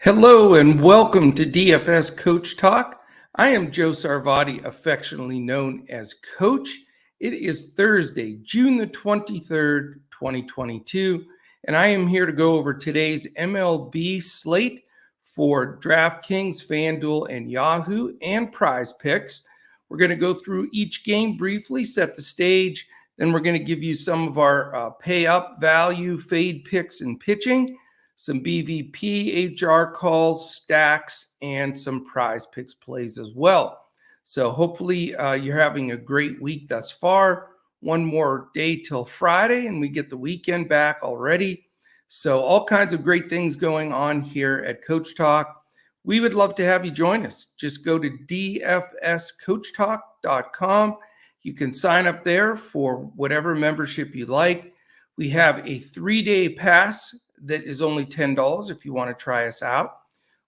Hello and welcome to DFS Coach Talk. I am Joe Sarvati, affectionately known as Coach. It is Thursday, June the 23rd, 2022, and I am here to go over today's MLB slate for Draftkings, Fanduel, and Yahoo, and Prizepicks. We're going to go through each game briefly, set the stage, then we're going to give you some of our pay up value, fade picks, and pitching, some BVP, HR calls, stacks, and some Prizepicks plays as well. So hopefully you're having a great week thus far. One more day till Friday, and we get the weekend back already. So all kinds of great things going on here at Coach Talk. We would love to have you join us. Just go to dfscoachtalk.com. You can sign up there for whatever membership you like. We have a 3-day pass that is only $10 if you want to try us out.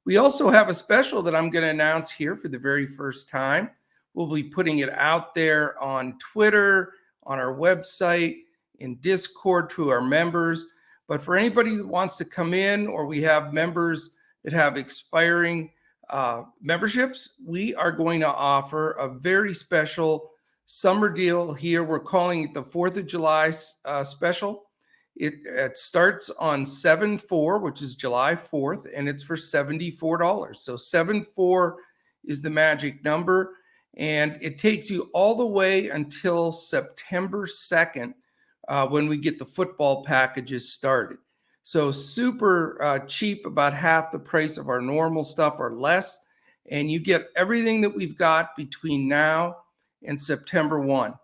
We also have a special that I'm going to announce here for the very first time. We'll be putting it out there on Twitter, on our website, in Discord to our members. But for anybody that wants to come in, or we have members that have expiring memberships, we are going to offer a very special summer deal here. We're calling it the 4th of July special. It starts on 7/4, which is July 4th, and it's for $74. So 74 is the magic number, and it takes you all the way until September 2nd when we get the football packages started. So super cheap, about half the price of our normal stuff or less, and you get everything that we've got between now and September 1.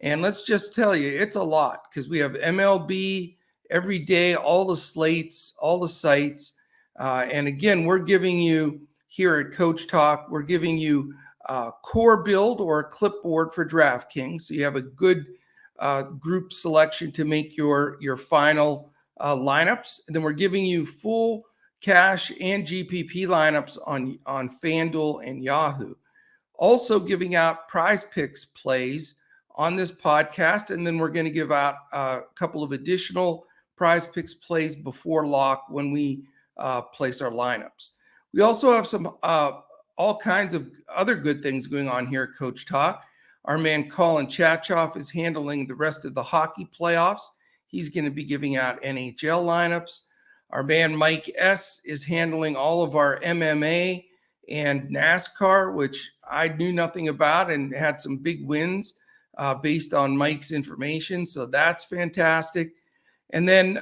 And let's just tell you, it's a lot because we have MLB every day, all the slates, all the sites. And again, we're giving you here at Coach Talk, we're giving you a core build or a clipboard for DraftKings. So you have a good group selection to make your final lineups. And then we're giving you full cash and GPP lineups on Fanduel and Yahoo. Also giving out Prizepicks plays on this podcast, and then we're going to give out a couple of additional Prizepicks plays before lock when we place our lineups. We also have some all kinds of other good things going on here at Coach Talk. Our man Colin Chachoff is handling the rest of the hockey playoffs. He's going to be giving out NHL lineups. Our man Mike S is handling all of our MMA and NASCAR, which I knew nothing about and had some big wins based on Mike's information. So that's fantastic. And then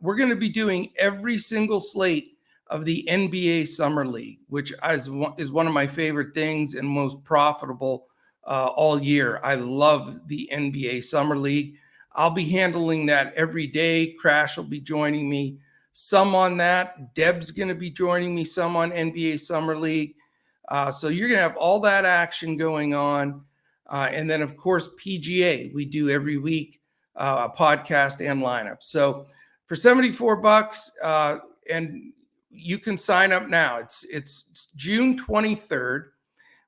we're going to be doing every single slate of the NBA Summer League, which is one of my favorite things and most profitable all year. I love the NBA Summer League. I'll be handling that every day. Crash will be joining me. Some on that. Deb's going to be joining me. Some on NBA Summer League. So you're going to have all that action going on. And then, of course, PGA. We do every week a podcast and lineup. So for $74, and you can sign up now. It's June 23rd.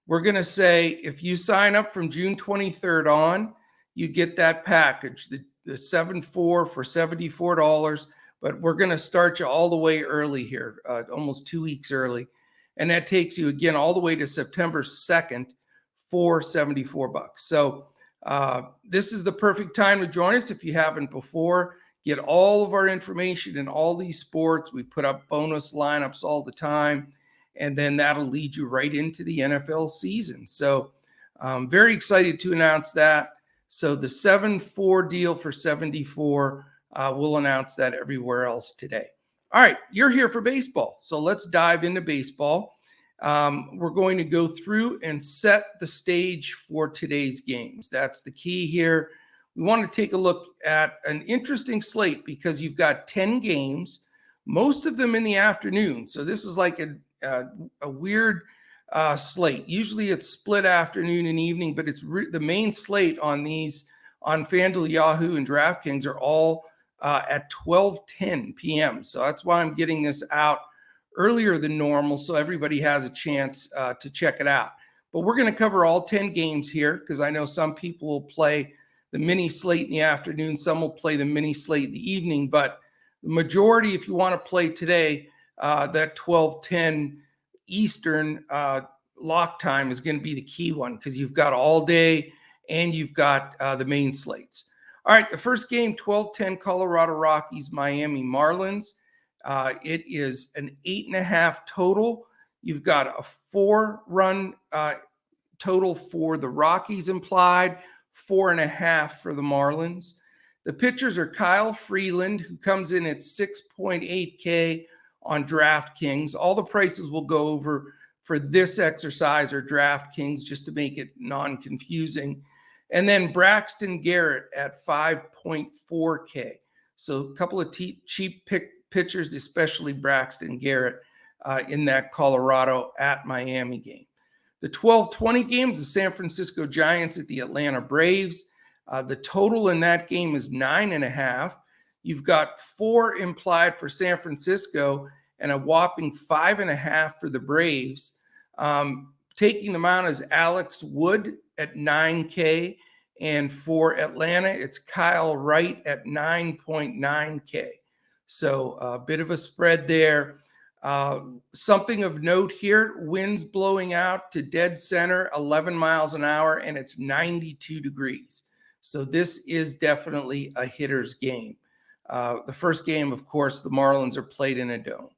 We're going to say if you sign up from June 23rd on, you get that package, the 7/4 for $74. But we're going to start you all the way early here, almost 2 weeks early. And that takes you, again, all the way to September 2nd for $74. So this is the perfect time to join us if you haven't before. Get all of our information in all these sports. We put up bonus lineups all the time, and then that'll lead you right into the NFL season. So I'm very excited to announce that. So the 7/4 deal for $74, we'll announce that everywhere else today. All right, you're here for baseball. So let's dive into baseball. We're going to go through and set the stage for today's games. That's the key here. We want to take a look at an interesting slate because you've got 10 games, most of them in the afternoon. So this is like a weird slate. Usually it's split afternoon and evening, but it's the main slate on these on Fanduel Yahoo and DraftKings are all at 12:10 p.m. So that's why I'm getting this out earlier than normal, so everybody has a chance to check it out. But we're going to cover all 10 games here because I know some people will play the mini slate in the afternoon, some will play the mini slate in the evening, but the majority, if you want to play today, that 12:10 Eastern lock time is going to be the key one, because you've got all day and you've got the main slates. All right, the first game, 12:10 Colorado Rockies, Miami Marlins. It is an 8.5 total. You've got a 4-run total for the Rockies implied, 4.5 for the Marlins. The pitchers are Kyle Freeland, who comes in at 6.8K on DraftKings. All the prices will go over for this exercise or DraftKings, just to make it non-confusing. And then Braxton Garrett at 5.4K. So a couple of cheap pitchers, especially Braxton Garrett, in that Colorado at Miami game. The 12:20 games, the San Francisco Giants at the Atlanta Braves. The total in that game is 9.5. You've got 4 implied for San Francisco and a whopping 5.5 for the Braves. Taking them out is Alex Wood at 9K. And for Atlanta, it's Kyle Wright at 9.9K. So a bit of a spread there. Something of note here, winds blowing out to dead center, 11 miles an hour, and it's 92 degrees. So this is definitely a hitter's game. The first game, of course, the Marlins are played in a dome.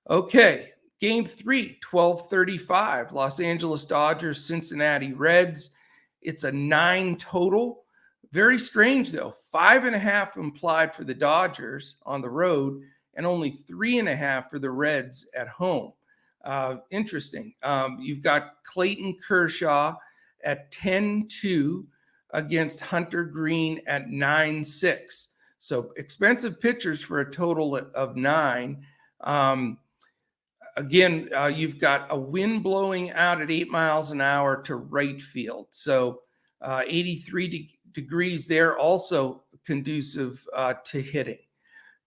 Okay, game 3, 12:35, Los Angeles Dodgers, Cincinnati Reds. It's a 9 total. Very strange, though. 5.5 implied for the Dodgers on the road and only 3.5 for the Reds at home. Interesting. You've got Clayton Kershaw at 10-2 against Hunter Green at 9-6. So expensive pitchers for a total of 9. Again, you've got a wind blowing out at 8 miles an hour to right field. So 83 degrees there, also conducive to hitting.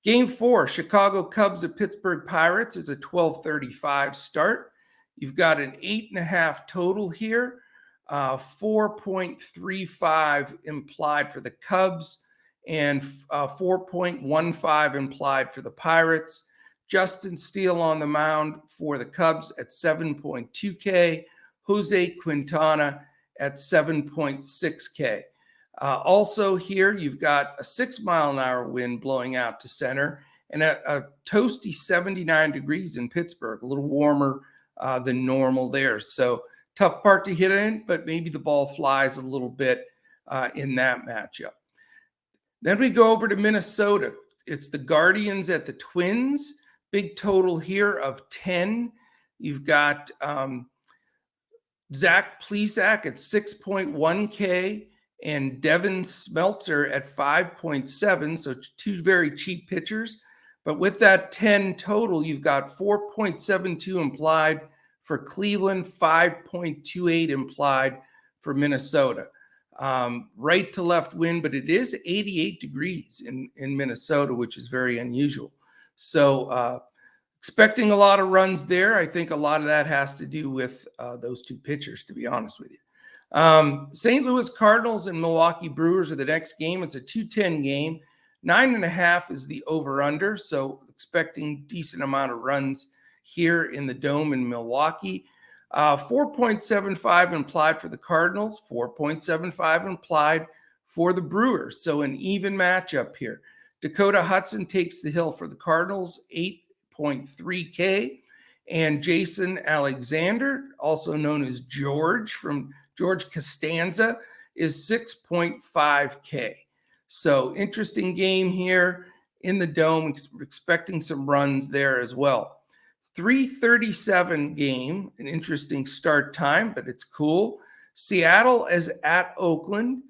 Game 4, Chicago Cubs at Pittsburgh Pirates. It's a 12:35 start. You've got an 8.5 total here, 4.35 implied for the Cubs, and 4.15 implied for the Pirates. Justin Steele on the mound for the Cubs at 7.2K. Jose Quintana at 7.6K. Also here, you've got a 6-mile-an-hour wind blowing out to center and a toasty 79 degrees in Pittsburgh, a little warmer than normal there. So tough part to hit in, but maybe the ball flies a little bit in that matchup. Then we go over to Minnesota. It's the Guardians at the Twins. Big total here of 10. You've got Zach Plesac at 6.1K and Devin Smeltzer at 5.7. So 2 very cheap pitchers. But with that 10 total, you've got 4.72 implied for Cleveland, 5.28 implied for Minnesota. Right to left wind, but it is 88 degrees in Minnesota, which is very unusual. So expecting a lot of runs there. I think a lot of that has to do with those 2 pitchers, to be honest with you. St. Louis Cardinals and Milwaukee Brewers are the next game. It's a 2:10 game. 9.5 is the over-under, so expecting decent amount of runs here in the Dome in Milwaukee. 4.75 implied for the Cardinals, 4.75 implied for the Brewers. So an even matchup here. Dakota Hudson takes the hill for the Cardinals, 8.3K. And Jason Alexander, also known as George from George Costanza, is 6.5K. So interesting game here in the Dome, expecting some runs there as well. 3:37 game, an interesting start time, but it's cool. Seattle is at Oakland.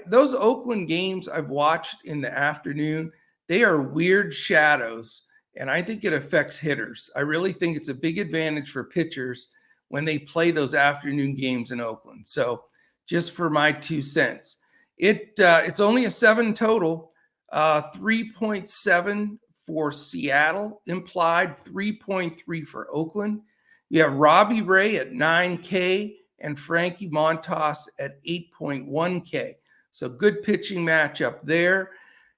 Those Oakland games I've watched in the afternoon, they are weird shadows, and I think it affects hitters. I really think it's a big advantage for pitchers when they play those afternoon games in Oakland. So just for my 2 cents. It's only a 7 total, 3.7 for Seattle implied, 3.3 for Oakland. You have Robbie Ray at 9K and Frankie Montas at 8.1K. So good pitching matchup there.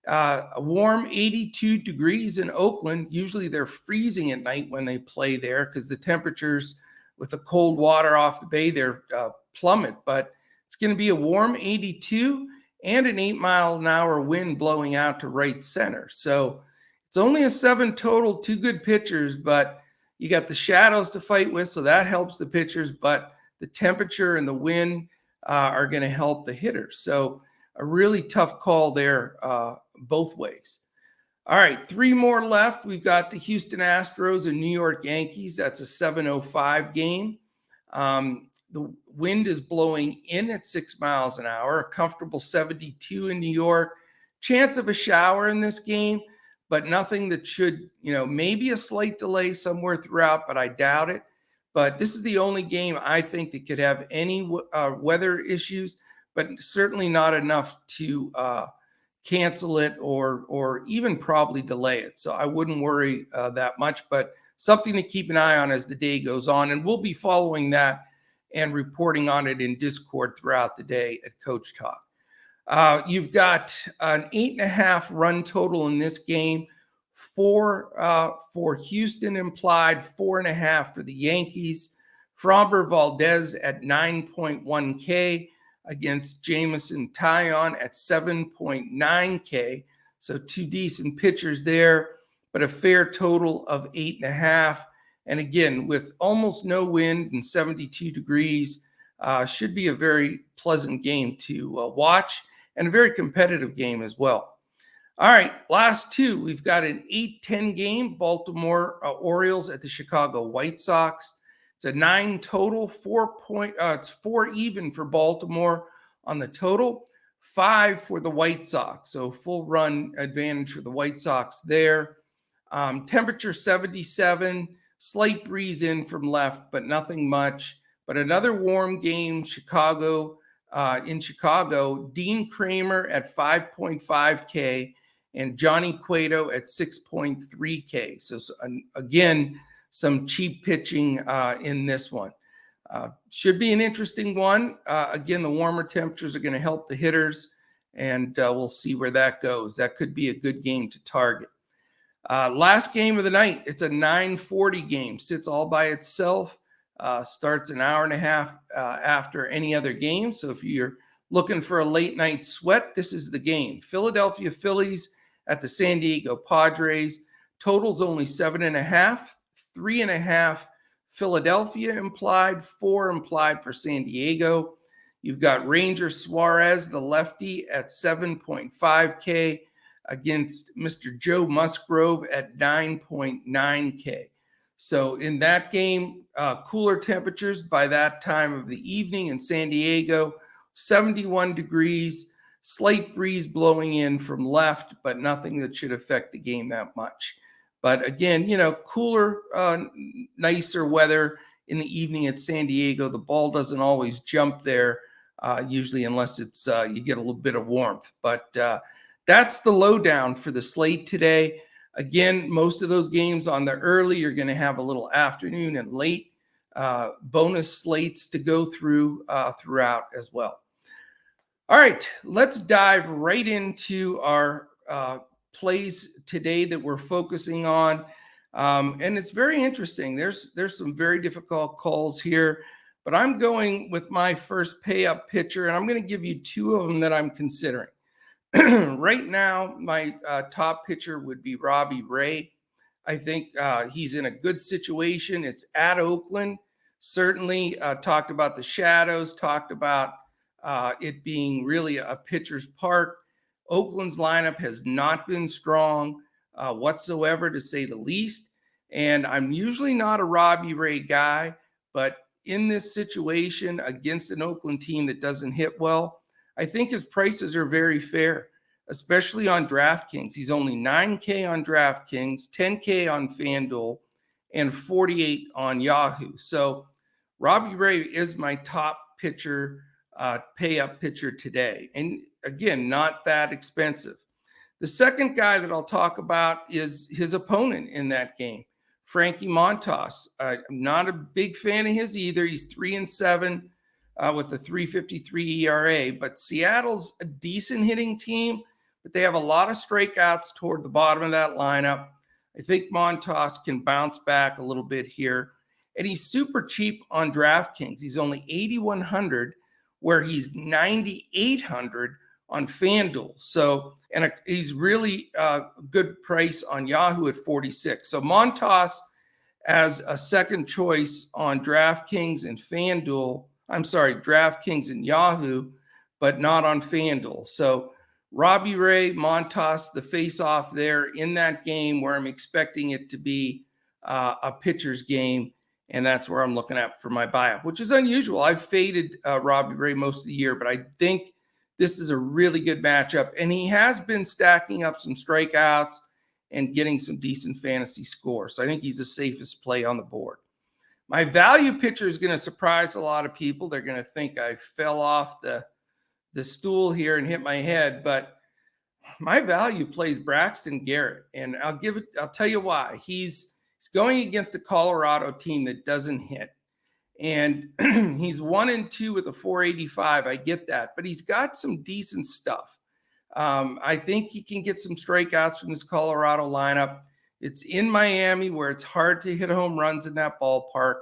A warm 82 degrees in Oakland. Usually they're freezing at night when they play there because the temperatures with the cold water off the bay, they're plummet. But it's going to be a warm 82 and an 8-mile-an-hour wind blowing out to right center. So it's only a 7 total, 2 good pitchers, but you got the shadows to fight with, so that helps the pitchers, but the temperature and the wind are going to help the hitters. So a really tough call there both ways. All right, 3 more left. We've got the Houston Astros and New York Yankees. That's a 7:05 game. The wind is blowing in at 6 miles an hour, a comfortable 72 in New York. Chance of a shower in this game, but nothing that should, maybe a slight delay somewhere throughout, but I doubt it. But this is the only game I think that could have any weather issues, but certainly not enough to cancel it or even probably delay it. So I wouldn't worry that much, but something to keep an eye on as the day goes on. And we'll be following that and reporting on it in Discord throughout the day at Coach Talk. You've got an 8.5 run total in this game, 4 for Houston implied, 4.5 for the Yankees. Framber Valdez at 9.1K against Jameson Taillon at 7.9K. So 2 decent pitchers there, but a fair total of 8.5. And again, with almost no wind and 72 degrees, should be a very pleasant game to watch and a very competitive game as well. All right, last 2. We've got an 8-10 game, Baltimore Orioles at the Chicago White Sox. It's a 9 total, 4 it's 4 even for Baltimore on the total, 5 for the White Sox. So full run advantage for the White Sox there. Temperature 77, slight breeze in from left, but nothing much. But another warm game, Chicago, in Chicago, Dean Kramer at 5.5K and Johnny Cueto at 6.3K. So again, some cheap pitching in this one. Should be an interesting one. Again, the warmer temperatures are going to help the hitters, and we'll see where that goes. That could be a good game to target. Last game of the night, it's a 9:40 game. Sits all by itself. Starts an hour and a half after any other game. So if you're looking for a late night sweat, this is the game. Philadelphia Phillies at the San Diego Padres. Total's only 7.5, 3.5 Philadelphia implied, 4 implied for San Diego. You've got Ranger Suarez, the lefty, at 7.5K against Mr. Joe Musgrove at 9.9K. So in that game, cooler temperatures by that time of the evening in San Diego, 71 degrees, slight breeze blowing in from left, but nothing that should affect the game that much. But again, cooler, nicer weather in the evening at San Diego. The ball doesn't always jump there, usually unless it's you get a little bit of warmth. But that's the lowdown for the slate today. Again, most of those games on the early, you're going to have a little afternoon and late bonus slates to go through throughout as well. All right, let's dive right into our plays today that we're focusing on. And it's very interesting. There's some very difficult calls here, but I'm going with my first pay up pitcher, and I'm going to give you 2 of them that I'm considering. Right now, my top pitcher would be Robbie Ray. I think he's in a good situation. It's at Oakland. Certainly talked about the shadows, talked about it being really a pitcher's park. Oakland's lineup has not been strong whatsoever, to say the least. And I'm usually not a Robbie Ray guy, but in this situation against an Oakland team that doesn't hit well, I think his prices are very fair, especially on DraftKings. He's only 9K on DraftKings, 10K on Fanduel, and 48 on Yahoo. So Robbie Ray is my top pitcher, pay up pitcher today. And again, not that expensive. The second guy that I'll talk about is his opponent in that game, Frankie Montas. I'm not a big fan of his either. He's 3-7 with a 3.53 ERA, but Seattle's a decent hitting team, but they have a lot of strikeouts toward the bottom of that lineup. I think Montas can bounce back a little bit here. And he's super cheap on DraftKings. He's only 8,100, where he's 9,800 on FanDuel. So, and he's really a good price on Yahoo at 46. So Montas as a second choice on DraftKings and FanDuel. I'm sorry, DraftKings and Yahoo, but not on FanDuel. So Robbie Ray, Montas, the face-off there in that game where I'm expecting it to be a pitcher's game, and that's where I'm looking at for my buy-up, which is unusual. I've faded Robbie Ray most of the year, but I think this is a really good matchup, and he has been stacking up some strikeouts and getting some decent fantasy scores. So I think he's the safest play on the board. My value pitcher is going to surprise a lot of people. They're going to think I fell off the stool here and hit my head, but my value plays Braxton Garrett, and I'll tell you why. He's going against a Colorado team that doesn't hit, and he's 1-2 with a 485. I get that, but he's got some decent stuff. I think he can get some strikeouts from this Colorado lineup. It's in Miami, where it's hard to hit home runs in that ballpark,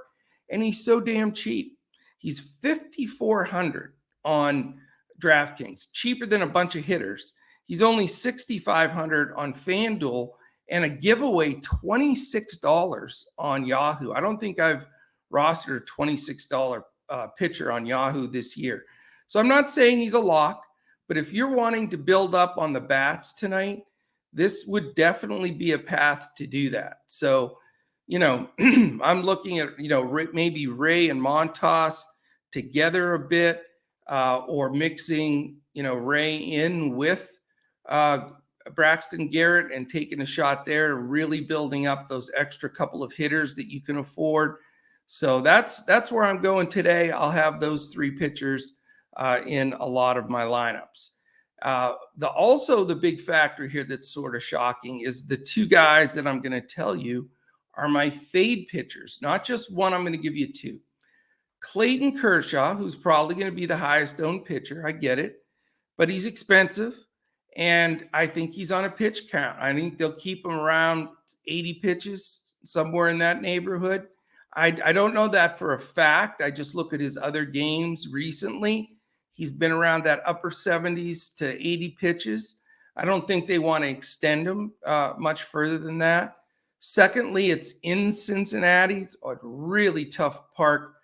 and he's so damn cheap. He's 5,400 on DraftKings, cheaper than a bunch of hitters. He's only 6,500 on FanDuel, and a giveaway $26 on Yahoo. I don't think I've rostered a $26 pitcher on Yahoo this year. So I'm not saying he's a lock, but if you're wanting to build up on the bats tonight, this would definitely be a path to do that. So, I'm looking at, maybe Ray and Montas together a bit, or mixing, Ray in with Braxton Garrett and taking a shot there, really building up those extra couple of hitters that you can afford. So that's where I'm going today. I'll have those three pitchers in a lot of my lineups. Also the big factor here that's sort of shocking is the two guys that I'm going to tell you are my fade pitchers. Not just one, I'm going to give you two. Clayton Kershaw, who's probably going to be the highest owned pitcher. I get it, but he's expensive, and I think he's on a pitch count. I think they'll keep him around 80 pitches, somewhere in that neighborhood. I don't know that for a fact. I just look at his other games recently. He's been around that upper 70s to 80 pitches. I don't think they want to extend him much further than that. Secondly, it's in Cincinnati, a really tough park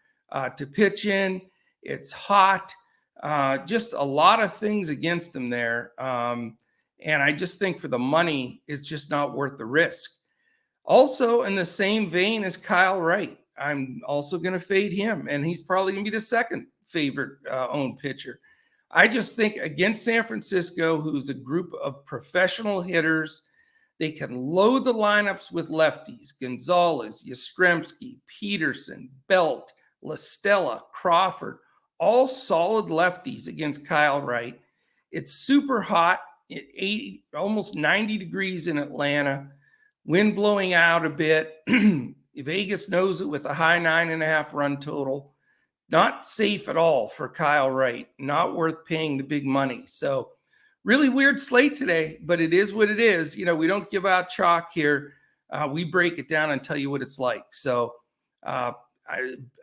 to pitch in. It's hot. Just a lot of things against them there. And I just think for the money, it's just not worth the risk. Also, in the same vein as Kyle Wright, I'm also going to fade him, and he's probably going to be the second favorite owned pitcher. I just think against San Francisco, who's a group of professional hitters, they can load the lineups with lefties: Gonzalez, Yastrzemski, Peterson, Belt, La Stella, Crawford, all solid lefties against Kyle Wright. It's super hot, almost 90 degrees in Atlanta, wind blowing out a bit. Vegas knows it with a high 9.5 run total. Not safe at all for Kyle Wright, not worth paying the big money. So really weird slate today, but it is what it is. We don't give out chalk here. We break it down and tell you what it's like. So I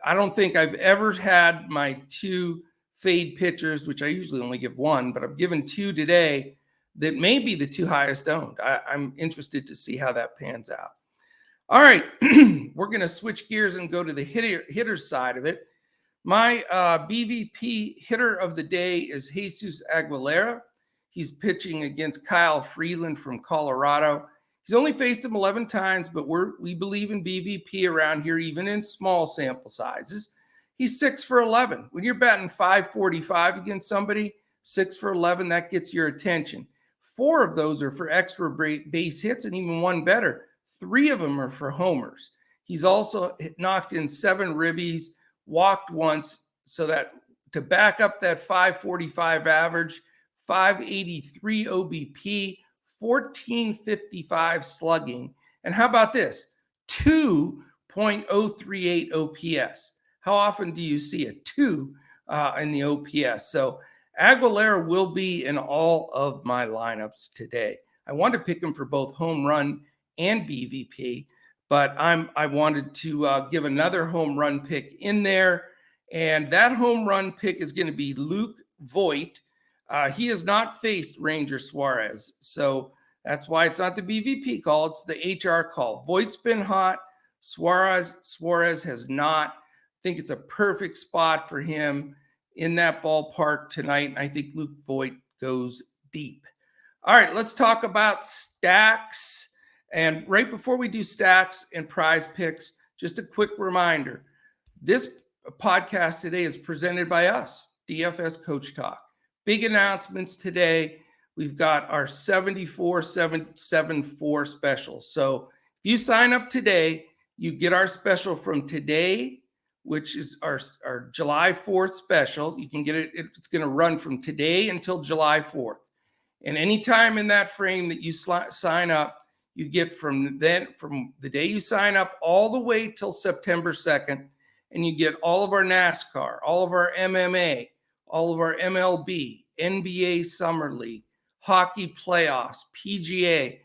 don't think I've ever had my two fade pitchers, which I usually only give one, but I've given two today that may be the two highest owned. I'm interested to see how that pans out. All right, we're going to switch gears and go to the hitter side of it. My BVP hitter of the day is Jesus Aguilera. He's pitching against Kyle Freeland from Colorado. He's only faced him 11 times, but we believe in BVP around here, even in small sample sizes. He's 6 for 11. When you're batting .545 against somebody, 6 for 11, that gets your attention. 4 of those are for extra base hits, and even one better, 3 of them are for homers. He's also knocked in 7 ribbies, walked once, so that to back up that .545 average, 583 OBP, 1455 slugging. And how about this? 2.038 OPS. How often do you see a 2 in the OPS? So Aguilera will be in all of my lineups today. I wanted to pick him for both home run and BVP, but I wanted to give another home run pick in there, and that home run pick is going to be Luke Voit. He has not faced Ranger Suarez, so that's why it's not the BVP call, it's the HR call. Voigt's been hot. Suarez has not. I think it's a perfect spot for him in that ballpark tonight. And I think Luke Voit goes deep. All right, let's talk about stacks. And right before we do stacks and prize picks, just a quick reminder. This podcast today is presented by us, DFS Coach Talk. Big announcements today. We've got our 74-774 special. So if you sign up today, you get our special from today, which is our July 4th special. You can get it. It's going to run from today until July 4th. And anytime in that frame that you sign up, you get from the day you sign up all the way till September 2nd. And you get all of our NASCAR, all of our MMA, all of our MLB, NBA Summer League, hockey playoffs, PGA,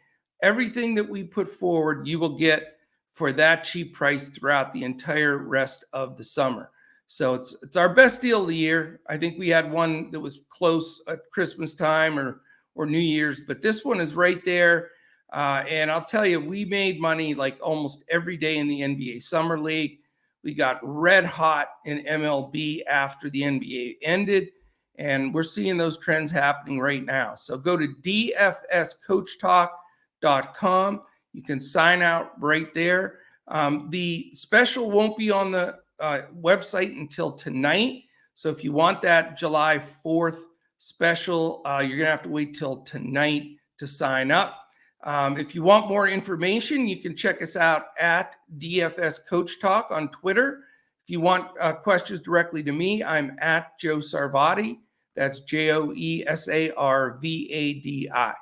everything that we put forward, you will get for that cheap price throughout the entire rest of the summer. So it's our best deal of the year. I think we had one that was close at Christmas time or New Year's, but this one is right there. And I'll tell you, we made money like almost every day in the NBA Summer League. We got red hot in MLB after the NBA ended, and we're seeing those trends happening right now. So go to dfscoachtalk.com. You can sign out right there. The special won't be on the website until tonight. So if you want that July 4th special, you're going to have to wait till tonight to sign up. If you want more information, you can check us out at DFS Coach Talk on Twitter. If you want questions directly to me, I'm at Joe Sarvadi. That's JoeSarvadi.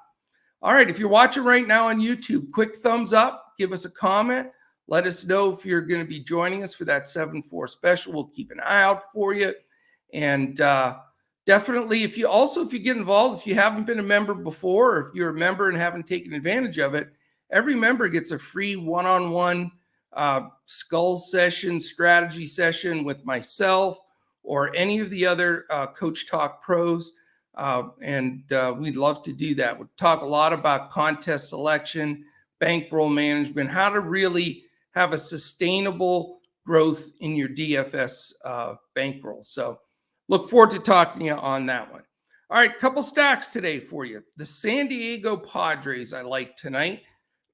All right, if you're watching right now on YouTube, quick thumbs up, give us a comment. Let us know if you're going to be joining us for that 7-4 special. We'll keep an eye out for you. And definitely, if you get involved, if you haven't been a member before, or if you're a member and haven't taken advantage of it, every member gets a free one-on-one skull session, strategy session with myself or any of the other Coach Talk pros. And we'd love to do that. We'll talk a lot about contest selection, bankroll management, how to really have a sustainable growth in your DFS bankroll. So look forward to talking to you on that one. All right, couple stacks today for you. The San Diego Padres I like tonight.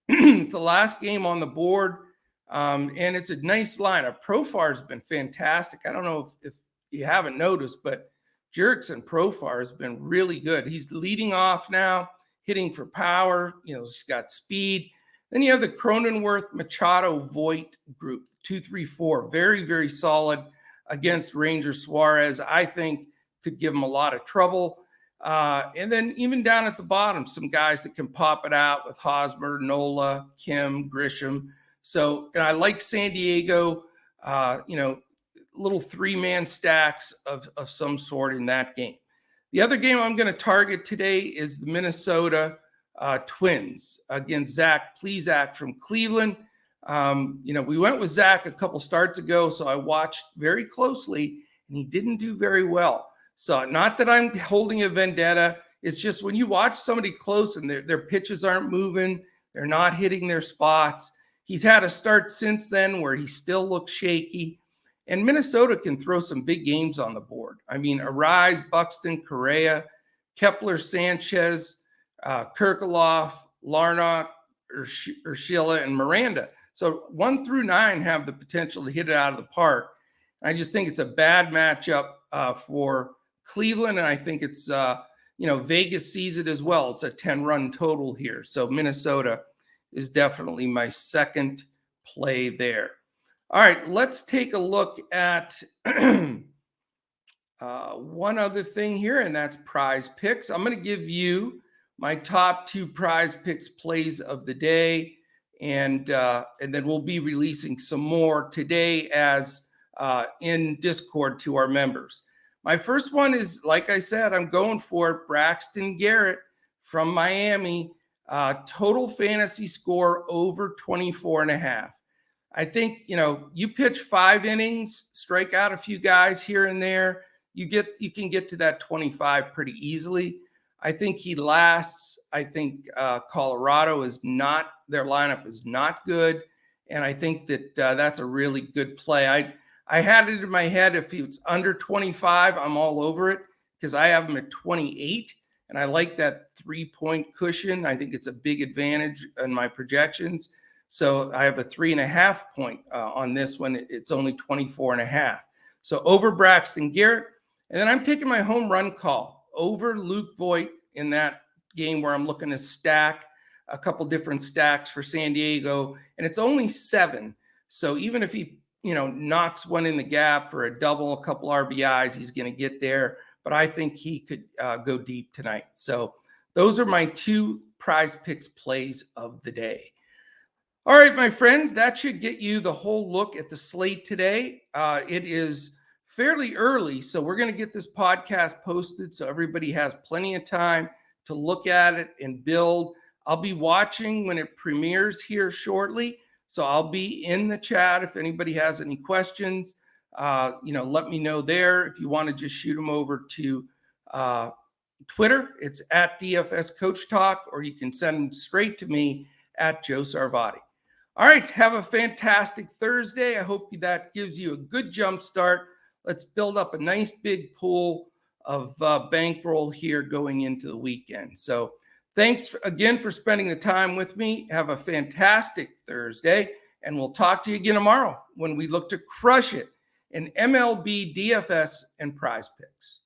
It's the last game on the board, and it's a nice lineup. Profar has been fantastic. I don't know if you haven't noticed, but Jurickson Profar has been really good. He's leading off now, hitting for power. He's got speed. Then you have the Cronenworth, Machado, Voit group, 2-3-4. Very, very solid against Ranger Suarez. I think could give him a lot of trouble. And then even down at the bottom, some guys that can pop it out with Hosmer, Nola, Kim, Grisham. So, and I like San Diego, little three-man stacks of some sort in that game. The other game I'm going to target today is the Minnesota Twins against Zach Plesac from Cleveland. We went with Zach a couple starts ago, so I watched very closely, and he didn't do very well. So not that I'm holding a vendetta. It's just when you watch somebody close and their pitches aren't moving, they're not hitting their spots. He's had a start since then where he still looks shaky. And Minnesota can throw some big games on the board. I mean, Arise, Buxton, Correa, Kepler, Sanchez, Kirkaloff, Larnach, Urshela, and Miranda. So 1 through 9 have the potential to hit it out of the park. I just think it's a bad matchup for Cleveland, and I think it's, Vegas sees it as well. It's a 10-run total here. So Minnesota is definitely my second play there. All right, let's take a look at one other thing here, and that's prize picks. I'm going to give you my top 2 prize picks plays of the day, and then we'll be releasing some more today as in Discord to our members. My first one is, like I said, I'm going for Braxton Garrett from Miami. Total fantasy score over 24.5. I think, you pitch 5 innings, strike out a few guys here and there, you can get to that 25 pretty easily. I think he lasts. I think Colorado their lineup is not good. And I think that that's a really good play. I had it in my head, if it's under 25, I'm all over it, because I have him at 28. And I like that 3-point cushion. I think it's a big advantage in my projections. So I have a 3.5 point on this one. It's only 24.5. So over Braxton Garrett. And then I'm taking my home run call over Luke Voit in that game, where I'm looking to stack a couple different stacks for San Diego. And it's only 7. So even if he, knocks one in the gap for a double, a couple RBIs, he's going to get there. But I think he could go deep tonight. So those are my 2 prize picks plays of the day. All right, my friends, that should get you the whole look at the slate today. It is fairly early, so we're going to get this podcast posted so everybody has plenty of time to look at it and build. I'll be watching when it premieres here shortly, so I'll be in the chat if anybody has any questions. Let me know there. If you want to just shoot them over to Twitter, it's at DFS Coach Talk, or you can send them straight to me at Joe Sarvati. All right, have a fantastic Thursday. I hope that gives you a good jump start. Let's build up a nice big pool of bankroll here going into the weekend. So thanks again for spending the time with me. Have a fantastic Thursday, and we'll talk to you again tomorrow when we look to crush it in MLB, DFS, and Prize Picks.